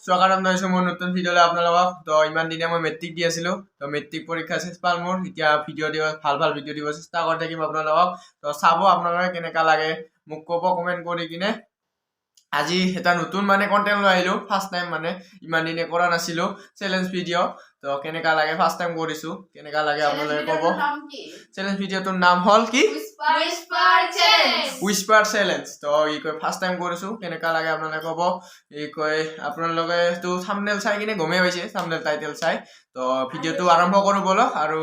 স্বাগতম জনাইছো মোৰ নতুন ভিডিঅ'লৈ আপোনালোকক। তো ইমান দিনে মই মেট্ৰিক দি আছিলোঁ, তো মেট্ৰিক পৰীক্ষা শেষ পাল মোৰ। এতিয়া ভিডিঅ' দিব ভাল ভিডিঅ' দিব চেষ্টা কৰি থাকিম আপোনালোকক। তো চাব আপোনালোকে কেনেকুৱা লাগে মোক ক'ব কমেণ্ট কৰি কিনে। আজি এটা নতুন কণ্টেণ্ট লৈ আহিলোঁ, ফাৰ্ষ্ট টাইম ইমান দিনে কৰা নাছিলোঁ চেলেঞ্জ ভিডিঅ'। তো কেনেকুৱা লাগে, ফাৰ্ষ্ট টাইম কৰিছোঁ, কেনেকুৱা লাগে আপোনালোকে ক'ব। চেলেঞ্জ ভিডিঅ'টোৰ নাম হ'ল কি? হুইস্পাৰ চেলেঞ্জ। তো ফাৰ্ষ্ট টাইম কৰিছোঁ, কেনেকুৱা লাগে আপোনালোকে ক'ব। আপোনালোকে থাম্বনেল চাই কিনে গমেই পাইছে, থাম্বনেল টাইটেল চাই। তো ভিডিঅ'টো আৰম্ভ কৰোঁ বলক। আৰু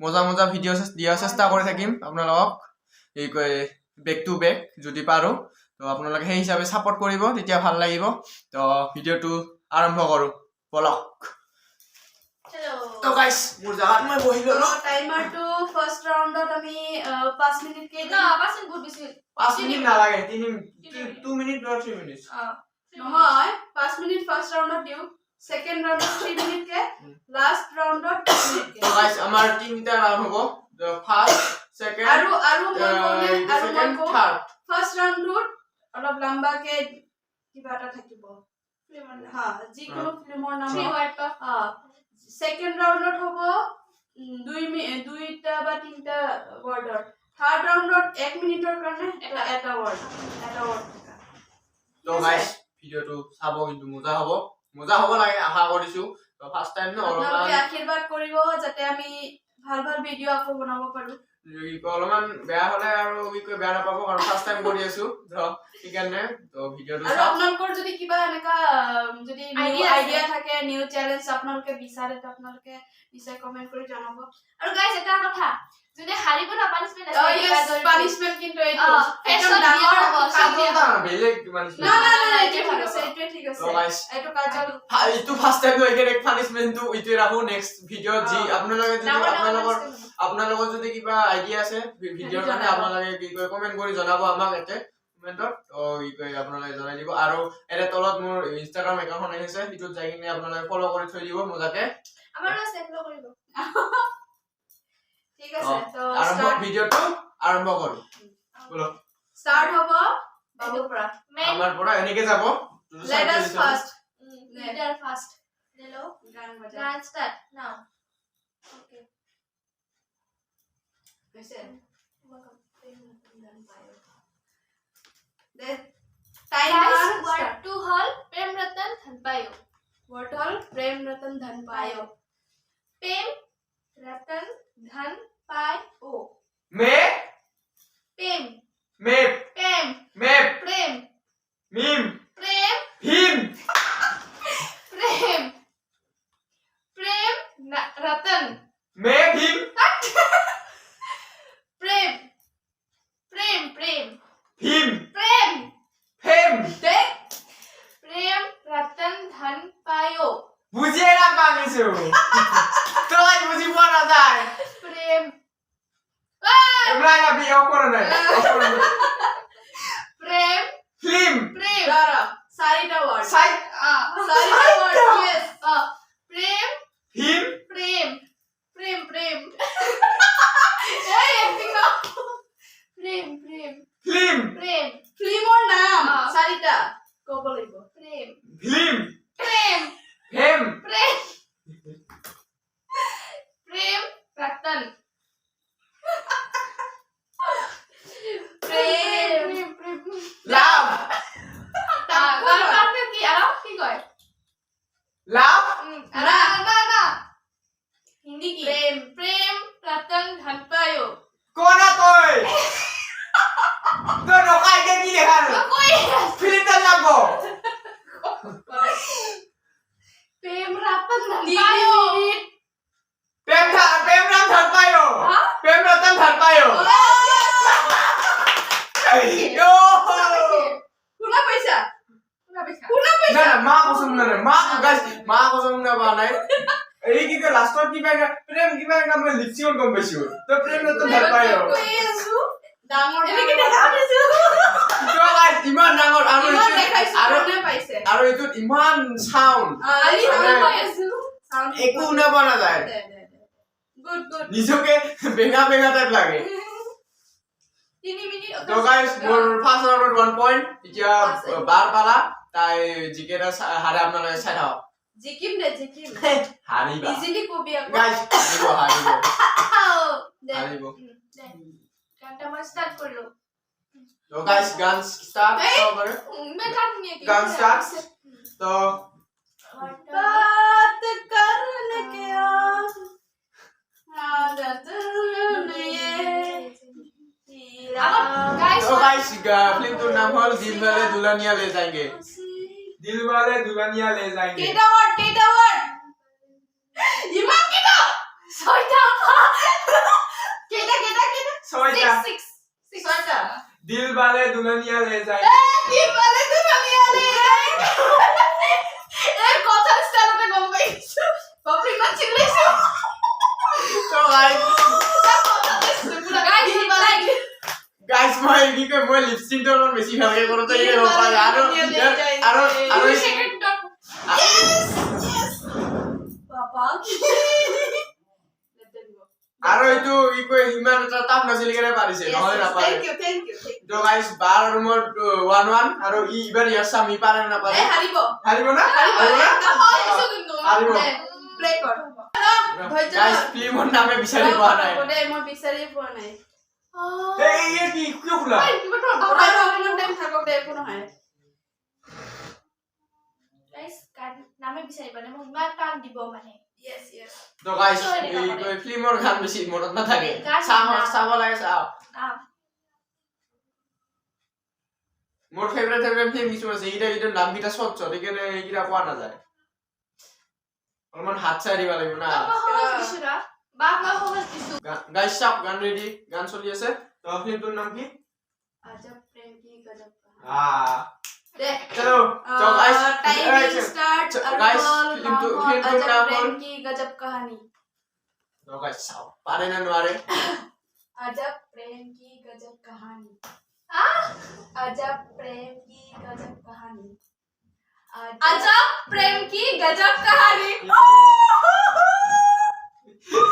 মজা ভিডিঅ' দিয়াৰ চেষ্টা কৰি থাকিম আপোনালোকক, বেক টু বেক যদি পাৰোঁ। তো আপোনালোকে সেই হিচাপে ছাপোৰ্ট কৰিব, তেতিয়া ভাল লাগিব। তো ভিডিঅ'টো আৰম্ভ কৰোঁ বলক। তো গাইস মোৰ জাগাত মই বহি ললো। টাইমাৰটো ফাৰ্স্ট ৰাউন্ডত আমি 5 মিনিট কে না 5 মিনিট বহুত বেছি 5 মিনিট নালাগে, 2 মিনিট বা 3 মিনিট নহয় 5 মিনিট ফার্স্ট ৰাউন্ডত দিও, সেকেন্ড ৰাউন্ডত 3 মিনিট কে, লাস্ট ৰাউন্ডত 2 মিনিট কে। তো গাইস আমাৰ তিনটা ৰাউন্ড হ'ব, তো ফাৰ্স্ট সেকেন্ড আৰু মই থাৰ্ড। ফাৰ্স্ট ৰাউন্ডত অলপ লম্বা কে কিবা এটা থাকিব, হ্যাঁ যিকোনো ফিল্মৰ নাম সেকেন্ড ৰাউন্ডত হ'ব দুইটা বা তিনটা ওয়াৰ্ডৰ, থাৰ্ড ৰাউন্ডত 1 মিনিটৰ কাৰণে এটা ওয়ার্ড থাকা। তো গাইস ভিডিঅ'টো চাব, কিন্তু মজা হ'ব লাগে আশা কৰিছো। তো ফাৰ্স্ট টাইম ন, আপোনালোকে আশীৰ্বাদ কৰিব যাতে আমি ভাল ভিডিঅ' আকৌ বনাব পাৰো। অলপমান বেয়া হলে আৰু বেয়া নাপাব, কাৰণ ফাৰ্স্ট টাইম কৰি আছো। তো সেইকাৰণে তো ভিডিঅ'টো আৰু আপোনালোকৰ যদি কিবা এনেকা যদি আইডিয়া থাকে, নিউ চ্যালেঞ্জ আপোনালোকে বিচাৰে, তো আপোনালোকে নিশ্চয় কমেন্ট কৰি জনাব। আৰু গাইস এটা কথা, যদি হাৰিব না পানিশমেন্ট আছে, পানিশমেন্ট কিন্তু এইটো একদম ডাঙৰ বেলেগ না এইটো ঠিক আছে এইটো কাজল এইটো ফাৰ্স্ট টাইম হৈ গেলে পানিশমেন্টটো ইটো ৰাখো নেক্সট ভিডিঅ'। যি আপোনালোকৰ যদি কিবা আইডিয়া আছে ভিডিঅ'ৰ কাৰণে, আপোনালোকে কমেন্ট কৰি জনাব আমাক এতে কমেন্টত। তো আপোনালোকে জনাই দিব। আৰু এৰে তলত মোৰ ইনষ্টাগ্ৰাম একাউণ্ট আছে, সেইটোত যাই কিনে আপোনালোকে ফলো কৰি থৈ দিব মজাকে। আমাৰো আছে, ফলো কৰিব। ঠিক আছে, তো ভিডিঅ'টো আৰম্ভ কৰো বলো। স্টাৰ্ট হ'ব বাবুৰ পৰা, আমাৰ পৰা এনেকে যাব। Let us first leader first নেলো গান start now. Okay Listen. The timer word to hall Prem Ratan Dhan Payo. Word hall Prem Ratan Dhan Payo. Prem Ratan Dhan Payo. Me Prem me Prem me Prem mim Prem him Prem Prem Ratan me him Prem Prem Prem him Prem him Prem Ratan Dhan Payo. বুঝিয়ে না পাকিছো তোই বুঝি পড়া যায়। Prem এমরা না বিয়ে করে নাই Prem him Prem Rara চাৰিটা word সাই চাৰিটা word yes Prem him Prem Prem Prem Hey acting na Prem Prem him Prem ফিল্মৰ নাম চাৰিটা ক'ব লাগিব। Prem him Prem him Prem Prem Ratan Prem Prem love তারপর কি আর কি কয় love না না না হিন্দি কি Prem Prem Ratan Dhan Payo. কোনা কই তো নকাই কে কি দেখানো কই ফিল্টার লাগবো। Prem Ratan Dhan 3 Payo. Minute প্রেম রাম ধর পায়ো, প্রেম রতন ধর পায়ো। শুনা পাইছা না না মা কসম না মা কসম না বানাই এই কি কে লাস্টত কি পাই প্রেম কি পাই না মই লিপসিয়ন কম পাইছো। তো প্রেম রতন ধর পায়ো কৈ আছো ডাঙৰ এনেকে দেখা পাইছো। তো গাইস ইমান ডাঙৰ আৰু ইমান দেখাইছো আৰু কোনে পাইছে আৰু এটো ইমান সাউন্ড আমি কৈ আছো একো শুনা পোৱা নাযায়। গুড নিজকে বেঙা টাইপ লাগে। 3 মিনিট তো গাইস মোৰ ফাৰ্স্ট ৰাউন্ডত 1 পয়েন্ট, এতিয়া বাৰ পালা। তাই জিকেটা হাৰে আপোনালোকে চাই থাকক জিকিম দে জিকিম হাৰিবা ইজিলি কবি আকৌ গাইজ হাৰিব দে হাৰিব দে গানটা মই স্টাৰ্ট কৰলো তো গাইজ গান ষ্টাৰ্ট হ'ব পাৰে मैं गान नहीं की গান ষ্টাৰ্ট তো बात करने के आदत नहीं गाइस তো গাইজ ফিল্মটোৰ নাম হ'ল দিলৱালে দুলনিয়া লে যাएंगे दिलवाले दुल्हनिया ले जाएंगे केटा वर्ड इमान केटा ছয়টা केटा सोचा 6 ছয়টা दिलवाले दुल्हनिया ले जाएंगे কি বলে তুমি আরে এই কথা স্টাইলতে গম পাইছো পাবলিক না চিল্লাইছো তো গাইজ গাইজ মই কি কয় মই লিপচিংটো অলপ বেছি ভালকে কৰোঁ তো এই ৰ'বা আৰু সেকেন্ড ডট বাবা আৰু এইটো কি কয় ইমান এটা টাফ নাছিল কেনে পাৰিছে নহলে নাপাৰে থ্যাংক ইউ তো গাইজ 12 ৰুমৰ 1-1 আৰু ইবাৰ ইয়াৰ সামি পাৰে না পাৰে এ হাৰিব হাৰিব না প্লে কৰ গাইজ ফিল্মৰ নামে বিচাৰি পোৱা নাই মই বিচাৰি পোৱা নাই এই ये কি কিয় খোলা আৰু অকমান টাইম থাকক দে একো নহয় গাইস গান নামে বিচাৰি পালে মোক ইমান টান দিব মানে ইয়েস তো গাইজ এই কয় ফিল্মৰ গান বেছি মনত নাথাকে চাব লাগে চাও নাম মোৰ ফেভাৰিট ফিল্ম কিছু আছে এইটা নামকেইটা স্বচ্ছ সেইকাৰণে এইকেইটা কোৱা নাযায় অলপমান হাত চাই দিব লাগিব না বাবা সহজ দিছো না বাবা সহজ দিছো গাইজ চাওক গান ৰেডি গান চলি আছে তো ফিল্মটোৰ নাম কি আজব প্রেম কি গজব দে চলো তো guys timing start guys, herbal film अजब नाम प्रेम बोल। की गजब कहानी তো গাইজ চাও পাৰে না নোৱাৰে अजब प्रेम की गजब कहानी আহ अजब प्रेम की गजब कहानी अजब प्रेम की गजब कहानी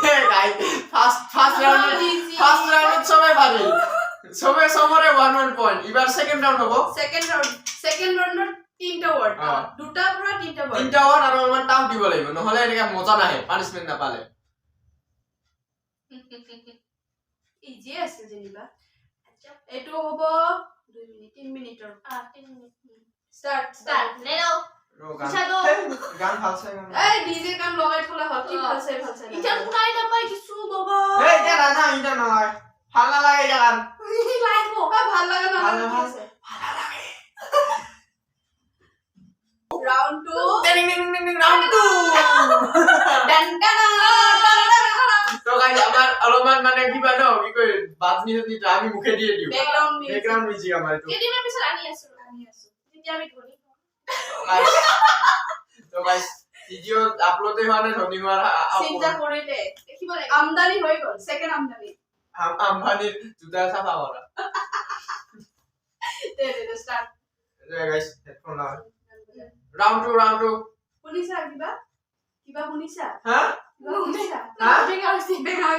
হে গাইজ ফার্স্ট রাউন্ড সবাই পারে সবরে 1-1 পয়েন্ট এবার সেকেন্ড রাউন্ড হবো सेकंड राउंड तीनटा वर्ड हाँ। দুটা পুরা তিনটা वर्ड তিনটা ওয়ান আৰু অলপমান টাফ দিব লাগিব নহলে এনেকা মজা নাহে পানিশমেন্ট নাপালে ইজি আছে যেনিবা এটো হ'ব 2 মিনিট 3 মিনিটৰ 3 মিনিট স্টার্ট স্টার্ট লেলো গান Shadow. গান ভাল চাই গান এই ডিজে কাম লগাই থলা হ'ল কি ভালছে ইটা শুনাই নাপাই কিছু বাবা এই এটা না এটা নহয় ভাল নালাগে এটা গান লাইভ ভাল লাগা না ভাল কি ভাল। আছে round 2 ding ding ding ding round 2 ডান ডান তো গাইজ আমাৰ অলপমান মানে কিবা ন কি কয় বাজনি যদি আমি মুখে দিয়ে দিও ব্যাকগ্রাউন্ড মিউজিক ব্যাকগ্রাউন্ড মিউজিক আমাৰ এইটো কেদিনৰ পিছত আনি আছো তেতিয়া আমি ধৰি তো গাইজ ভিডিও আপলোড হোৱা নাই ধনী হোৱাৰ চিন্তা কৰিলে দেখিব লাগে আমদানি হৈ গল সেকেন্ড আমদানি আম্বানিৰ জোতা চাফা কৰা দে স্টার্ট গাইজ হেডফোন লাগাই রাউন্ড 2 শুনিছা কিবা শুনিছা হা কিবা শুনিছা হা বেগা হৈছে বেগা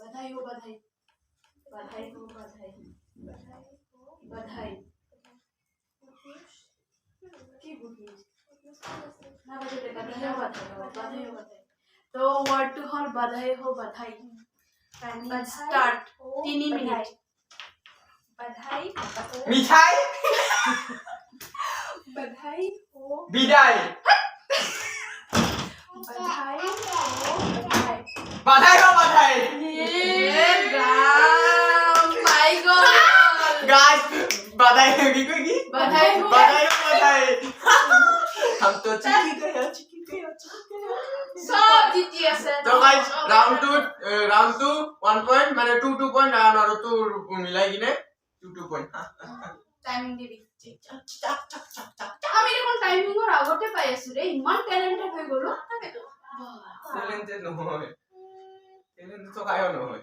बधाई हो बधाई बधाई हो बधाई बधाई की गुड न्यूज ना बजे बधाई हो बधाई तो वर्ड टू हॉल बधाई हो बधाई स्टार्ट 3 मिनट बधाई মিঠাই बधाई हो বিদায় बधाई हो बधाई বাধাই হো বাধাই ये राम माय गॉड गाइस बधाई की कोई की बधाई हो बधाई हो बधाई हम तो चिकी गया सब जीती আছে तो गाइस राउंड 2 1 पॉइंट माने 2 पॉइंट और 2 मिलाई किने 2 पॉइंट টাইমিং দিবি আমি এখন টাইমিংৰ আগতে পাই আছো ৰে ইমান ট্যালেন্টেড হৈ গলো टैलेंटेड নহয় टैलेंटेड তো কায়ো নহয়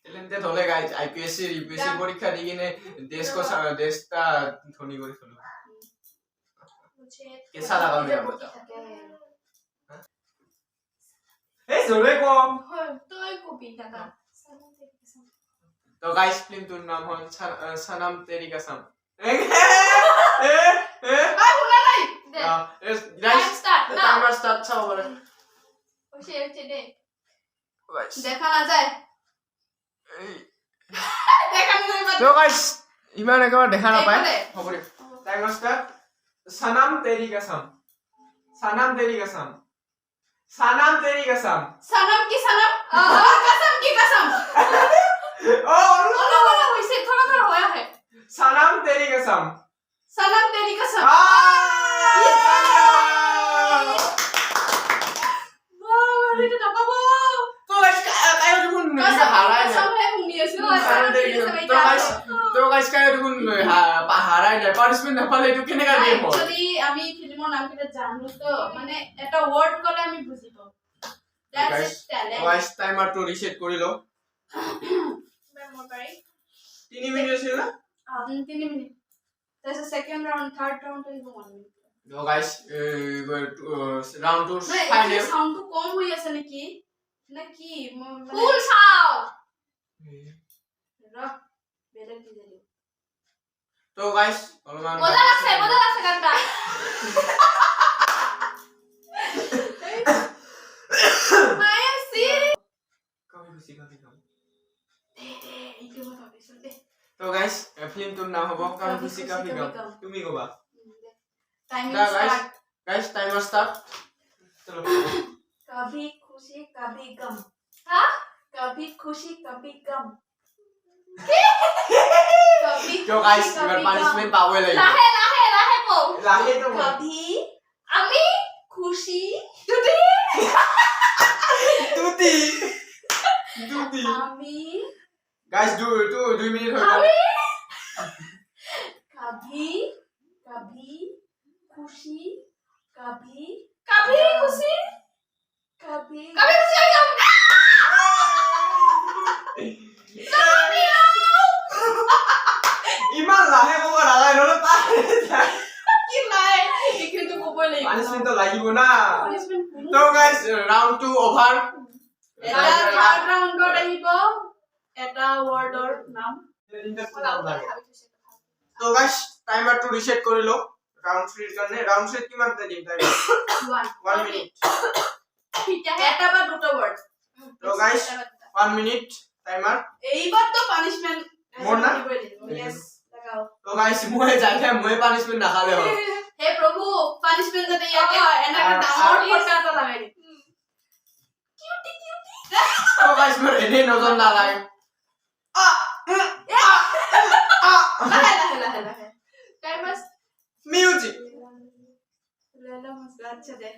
टैलेंटेड হলে গাইস আইপিএসসি ইউপিএসসি পরীক্ষা দি কিনে দেশটা ধনী করে ফেলো मुझे कैसा लगा मेरा बताओ থাকে এই জোরে কম तोय कॉपी दादा तो गाइस फिल्म তোর নাম হল সনম তেরি কসম আই শুনা নাই দে Yes, time guys, start the না timer start চাও বলে। হচ্ছে দে Guys, দেখা না যায় দেখা না যায় so guys, ইমান একেবাৰে দেখা নাপায়। এইফালে। হ'ব দে। Timer start. Sanam teri kasam. Sanam teri kasam. Sanam teri kasam. Sanam কি সনম কসম কি কসম Oh, ওলা ওলা হইছে থোড়া থোড়া হয়ে আছে Sanam teri kasam. সনম তেরি কসম Ah! বাবা এটা নাপাবো তো guys, কায়ো দেখোন কসম হারাই নাই। কসম হে শুনি আছো Sanam teri kasam. তো guys, কায়ো দেখোন হারাই নাই। পানিশমেন্ট নাপালে এইটো কেনেকা গেম হ'ল? একচুয়ালি আমি ফিল্মৰ নাম কেইটা জানো তো মানে এটা ওয়াৰ্ড কলে আমি বুজি পাওঁ that's Guys, it talent guys, টাইমাৰটো ৰিসেট কৰি লও। মেমোৰ পাৰি 3 মিনিট আছিল না? 3 মিনিট তাৰপিছত সেকেন্ড রাউন্ড থার্ড রাউন্ড হইব 1 মিনিট তো guys, round 2 মানে ফাইনাল। সাউন্ডটো কম হৈ আছে নেকি না কি ফুল সাও রহ বেলেগ দি দিলো তো guys, অলপমান মজা লাগছে গানটা আই এম সি Kami খুশি kami kami. দে এইটো মই ভাবিছো দে তো guys, ফিল্মটোৰ নাম হ'ব কাম খুশি কাফি গাম। Tumi ko ba? টাইমিং না guys, start guys, timer start. Chalo. कभी खुशी कभी गम হ্যাঁ कभी खुशी कभी गम कभी তো guys, এবার পানিশমেন্ট পাবই লাগিব। লাহে লাহে লাহে কও Lahi to mo. कभी আমি खुशी তুতি তুতি আমি guys, 2 মিনিট হৈ গ'ল। আমি कभी कभी खुशी कभी কবি খুশি कभी কবি খুশি হই যাম Iman lahi ko ba nalai no ta. কি লাই কিন্তু কবই লাগিব Punishment to lagibo na. Punishment তো guys, রাউন্ড 2 ওভার। এটা থার্ড রাউন্ডত আহিব এটা ওয়াৰ্ডৰ নাম তো guys, টাইমাৰটো ৰিসেট কৰি লও। ৰাউন্ড 3 এৰ কাৰণে রাউন্ড 3 কিমান টাইম টাইমার? 1 মিনিট। এটা বা দুটো ওয়ার্ড তো guys, 1 মিনিট টাইমার। এইবার তো পানিশমেন্ট মোর না? ইয়েস লাগাও তো guys, মই যাইতে মই পানিশমেন্ট নাখালে হ'ল। হে প্রভু পানিশমেন্ট যাতে ইয়াকে এনেকা ডাঙৰ ফটা এটা লাগাই দি তো guys, মোৰ এনে নজৰ নালাগে। লাহে লাহে লাহে লাহে টাইমার মিউজিক। লেলা মজনু আচ্ছা দে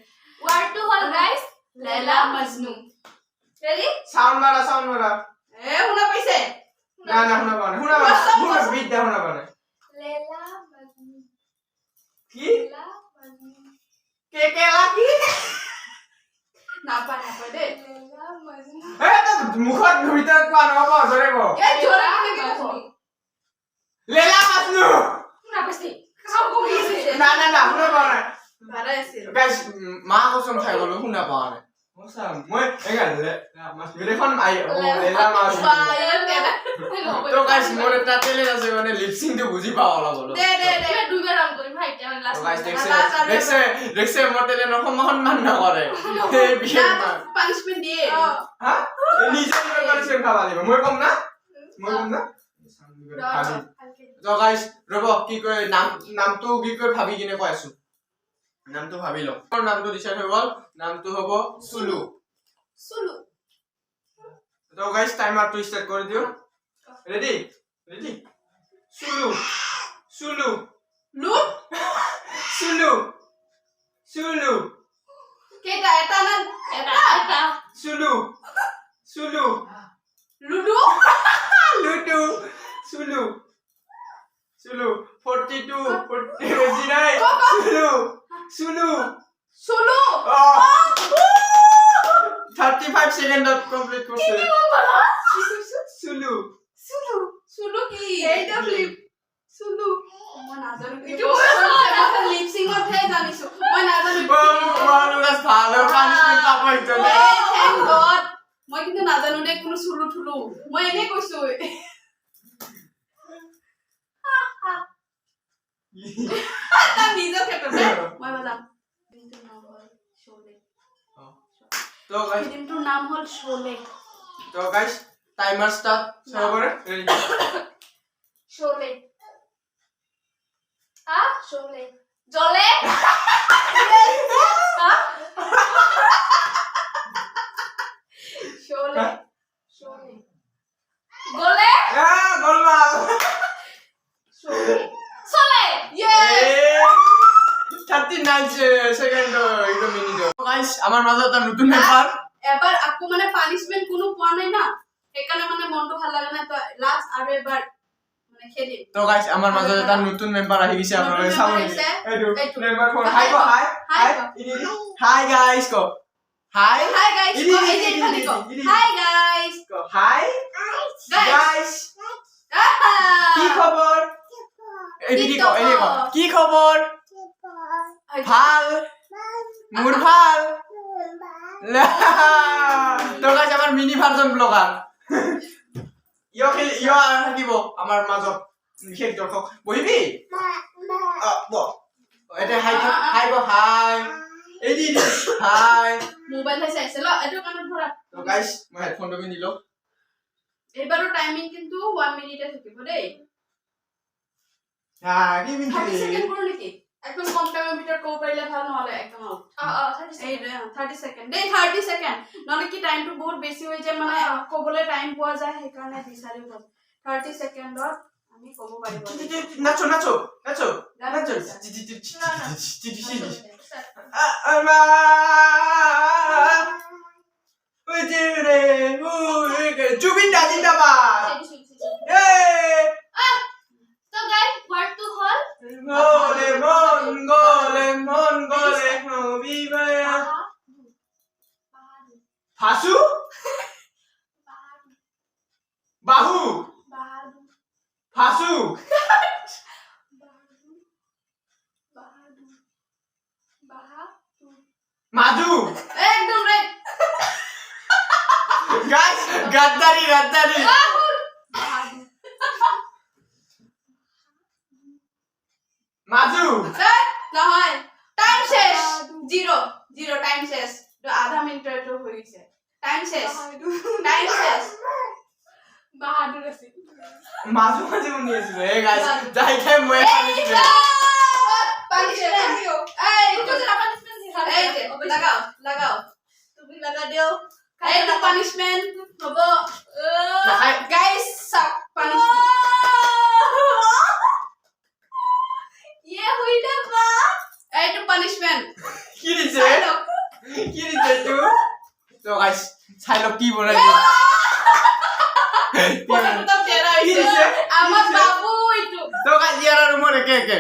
ওয়ার্ড টু হল গাইস লেলা মজনু রেডি সাউন্ড মারা। এ শুনা পাইছে না শুনা পোৱা নাই। শুনা বিট দে শুনা পোৱা নাই। লেলা মজনু কি? লেলা মজনু কেকেলা কি? নাপা দে লেলা মজনু মুখত ভিতৰত কোৱা নহ'ব, জোৰে ক। এ জোরে কেনেকে কব লেলা মাজনু। শুনা পাইছি খাও কমি গেছে না শুনা পোৱা নাই। ভাড়া আছিল গাইজ, মা কচম খাই গ'লো, শুনা পোৱা নাই। Mosa, moi enggak mas এখন লেলা মাছ বায়ন দে তো গাইজ, মোৰ এটা টেলেণ্ট আছে, মানে লিপচিংটো বুজি পাওঁ অলপ অলপ। দে দে দে এবার দুইবার রাউন্ড করি ভাই এটা তো লাস্ট গাইজ, লাষ্ট আৰু দেখছে মোৰ টেলেণ্টৰ সন্মান নকৰে। সেই বিশেষ না পানিশমেন্ট দিয়ে হা নিজে কৰিছে খাবা লাগিব মই কম না খালি তো গাইজ, ৰ'ব, কি কয় নামটো কি কয় ভাবি কিনে কৈ আছো। নামটো ভাবি লওঁ। মোৰ নামটো ডিচাইড হৈ গ'ল। নামটো হ'ব চুলু। সুলু তো গাইজ, টাইমাৰটো ষ্টাৰ্ট কৰি দিওঁ। রেডি সুলু লুট সুলু কেটা এটা না এটা এটা সুলু লুডু লুডু। সুলু 42 সুলু সুলু 35 সেকেন্ডত কমপ্লিট কৰিছে। সুলু সুলু কি এইটা ফ্লিপ সুলু মই নাজানো এইটো মই লিপসিংত হে জানিছো মই নাজানো ভাল পানিশমেন্ট পাব ইজনে। থ্যাংক গড মই কিন্তু নাজানো দে কোনো সুলু থুলু মই এনে কৈছো মই বাজাম ফিল্মটোৰ নাম হ'ল শোলে তো গাইস ফিল্মটোৰ নাম হ'ল শোলে টাইমার স্টার্ট শুরু করে রেডি শোলে শোলে জলে শোলে শোলে গোলে গোলমাল শোলে সোলে ইয়েস 39 সেকেন্ড একটু মিনিট গাইস আমার মাঝে একটা নতুন ব্যাপার এবাৰ আকৌ মানে পানিশমেন্ট কোনো পোৱা নাই না সেইকাৰণে মানে মনটো ভাল লাগা নাই তো লাষ্ট আৰু এবাৰ মানে খেলিম তো গাইস আমার মাঝে একটা নতুন মেম্বার আহি গিছে আপনারা নতুন সামনে member আহিছে। এইটো এইটো। মেম্বার ফোন Hi হাই গো কো, হাই hi হাই কো। হাই গাইস কো হাই হাই গাইস ইদি, এই যে ইদি, এখানে ইদি, কো ইদি। হাই গাইস কো হাই গাইস কি খবর এদিকে কো এই কো কি খবর ভাল মোর ভাল তো গাইস আমার মিনি ভার্সন ব্লগার ইয় থাকিব আমার মাজত বিশেষ দর্শক বহিবি এটা হাই গো হাই এদি হাই মোবাইল হে চাইছে ল এটো কানত ভৰা তো গাইস মই হেডফোনটো পিন্ধি লো এবাৰো টাইমিং কিন্তু 1 মিনিটে থাকিব দেই হ্যাঁ কি 30 পিন্ধি সেকেন্ড কৰো নেকি একদম কম টাইমৰ ভিতৰত ক'ব পাৰিলে ভাল নহলে একদম আউট এই 30 সেকেন্ড দেই 30 সেকেন্ড নহলে কি টাইমটো বহুত বেছি হৈ যায় মানে ক'বলৈ টাইম পোৱা যায় সেইকাৰণে বিচাৰি গল 30 সেকেন্ডত আমি ক'ব পাৰিব নাচো নাচো নাচো নাচো জুবিন দা জিন্দাবাদ তো গাইস ওয়ার্ডটো হল গোলে মন গোলে মন গোলে হবিবে ফাসু বাহু ফাসু মাজু একদম রাইট গাইস গাদ্দারি গাদ্দারি মাজু নহয় টাইম শেষ জিরো জিরো টাইম শেষ আধা মিনিটের তো হয়ে গেছে টাইম শেষ টাইম শেষ বাহাদুর আছে মাজু মাজু শুনি আছো এ গাইস যাই খাই মই পানিছো পানিশমেন্ট এই তো যেটা পানিশমেন্ট এই যে লাগাও লাগাও তুমি লাগা দিও এই তো পানিশমেন্ট হবো গাইস সব পানিশমেন্ট ये हुई ना बात এই তো পানিশমেন্ট কি দিছে কি দিছে তুই তো গাইস ছাইলো কি বনাই ফটোটা তো তেরা কি হইছে দিছে? আমার কি দিছে? বাবু ইটু তো গাইস ইয়ার রুমে কে কে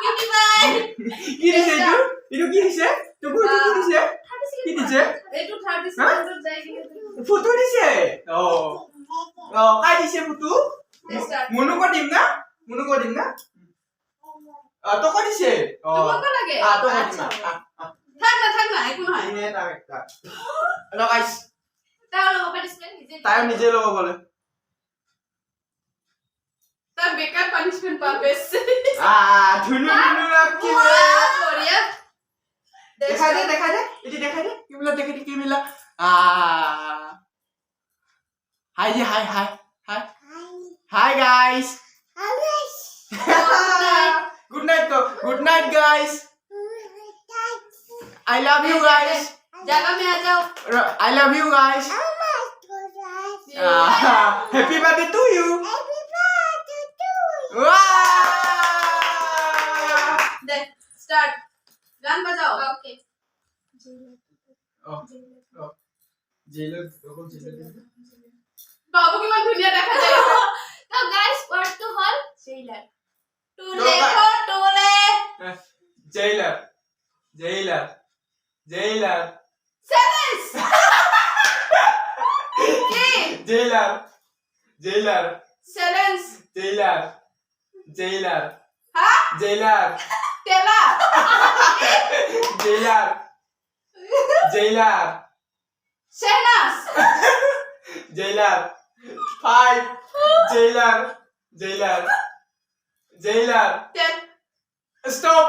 কিটি ভাই কি দিছে তুই কি দিছে তুই কি দিছে কি দিছে এই তো 30 সেকেন্ড যাই গিয়ে ফুটু দিছে ও ও কাই দিছে ফুটু মনু কো দিম না তো কো দিছে ও তোমাকে লাগে তো কো দিম থাক না একো নহয় ইনে তা একটা হ্যালো গাইস তাহলে পানিশমেন্ট নিজে তাই নিজে লব বলে তার বেকার পানিশমেন্ট পাবে ধুনু ধুনু লাগছে বড়িয়া দেখা দে এটি দেখা দে কিমিলা দেখে দি কিমিলা hi hi hi hi hi guys good night guys I love you guys. जगह में आ जाओ I love you guys. Happy birthday to you. Wow! देख स्टार्ट गान बजाओ ওকে बाबू की मन दुनिया देखा जाए তো গাইস ওয়ার্ডটো হল सेलर तो टोले को टोले Jailer. सेवेंस की Jailer. सेलेंस Jailer. हाँ Jailer. तेला Jailer. शहनाज Jailer. 5. Jailer. तेल Stop.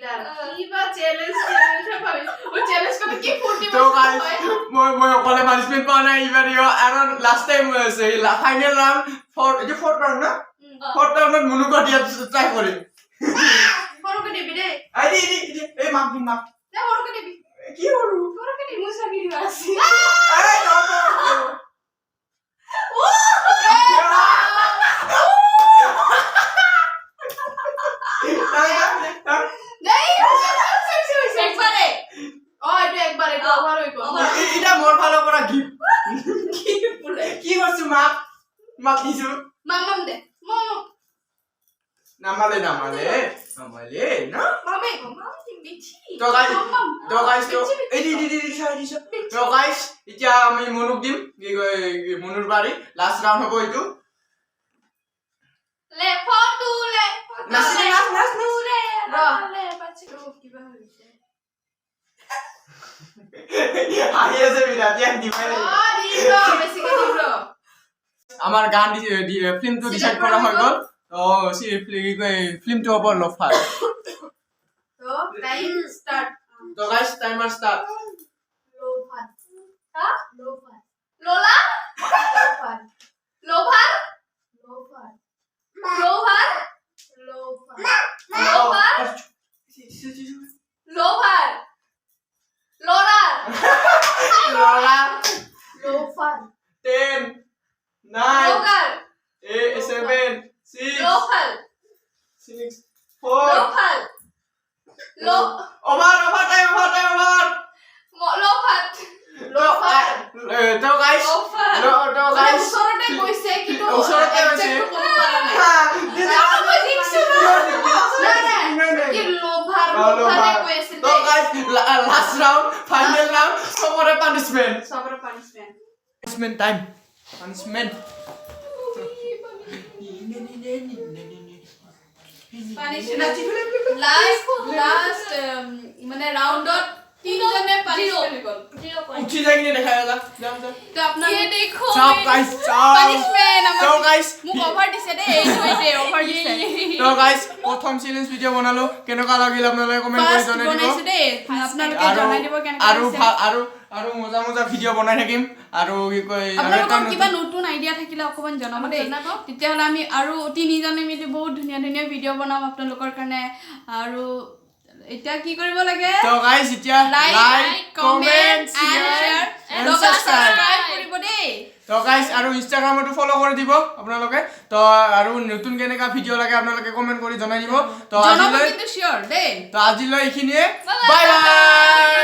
এইডাল কিবা চ্যালেঞ্জ ভাবি ও চ্যালেঞ্জ করতে কি ফুটি তো গাইস মই অকলে পানিশমেন্ট পোৱা নাই এইবাৰ আৰু last time final round fourth round না ফৰ্থ ৰাউণ্ডত মুনুক দিয়া ট্ৰাই কৰিম সৰুকে দিবি দেই এই মাক দিম মাক দে সৰুকে দিবি কি কৰো সৰুকে দিবি মই চাবি দিবা আছে এই একবাৰে ও এটা একবাৰে কভাৰ হইব এটা মোৰ ফালৰ পৰা গিফ্ট কি কৰছো মাক মাক দিছো মামাম দে মামাম নামালে না মামে মামাম দিছি তো গাইস এতিয়া আমি মুনুক দিম কি কয় মুনুৰ বাৰী লাষ্ট ৰাউণ্ড হ'ব এইটো লে ফটো লে নাচ লে ৰ লে বাচ্চা কিবা হৈছে আহি আছে বিৰাট ইয়াক দিবাই লাগিব অ দিম ৰ বেছিকে দিম ৰ আমাৰ গান ফিল্মটো ডিসাইড কৰা হৈ গ'ল তো ফিল্মটো হ'ব লফাৰ তো টাইম স্টার্ট তো গাইস টাইমার স্টার্ট লোফার হা লোফার লোলা loafer lover loafer lover loafer lover lover লোরার লোলা লোফার 10 9 লোকার 7 6 লোকাল 6 4 লোকাল লো ওভার টাইম লোফাত তো গাইস লোফার তো গাইস ওসরতে কইছে কিন্তু ওচৰতে কৈছে। একজেক্ট কৰিব পাৰা নাই কি লোভার লোভারে কইছিল তো guys last round final round সবরে পানিশমেন্ট সবর punishment punishment time punishment punishment last মানে রাউন্ডত তিনজনে পানিশমেন্ট গল উঠি যাই কিনে দেখা যা তো আপনার দেখো চাপ গাইস চাপ পানিশমেন্ট তো গাইস মোক ওভার দিছে দে এইটোতে ওভার দিছে তো গাইস প্ৰথম চ্যালেঞ্জ ভিডিও বনালো কেনেকুৱা লাগিল আপোনালোকে কমেন্ট কৰি ফাৰ্স্ট জনাই দিব বনাইছো দে আপোনালোকে জনাই দিব কেনেকৈ আৰু আছে আৰু মজা ভিডিও বনাই থাকিম আৰু কি কয় আপোনালোকৰ কিবা নতুন আইডিয়া থাকিলে অকমান জনাব দেই তেতিয়াহ'লে আমি আৰু তিনিজনে মিলি বহুত ধুনীয়া ভিডিও বনাম আপোনালোকৰ কাৰণে আৰু এতিয়া কি কৰিব লাগে তো গাইস এতিয়া like comment share and subscribe কৰিব দেই তো গাইস আৰু ইনষ্টাগ্ৰামতো ফলো কৰি দিব আপোনালোকে তো আৰু নতুন কেনেকা ভিডিও লাগে আপোনালোকে কমেন্ট কৰি জনাই দিব তো জনাব আজিলৈ কিন্তু শিওৰ দেই তো আজিলৈ এইখিনিয়ে বাই বাই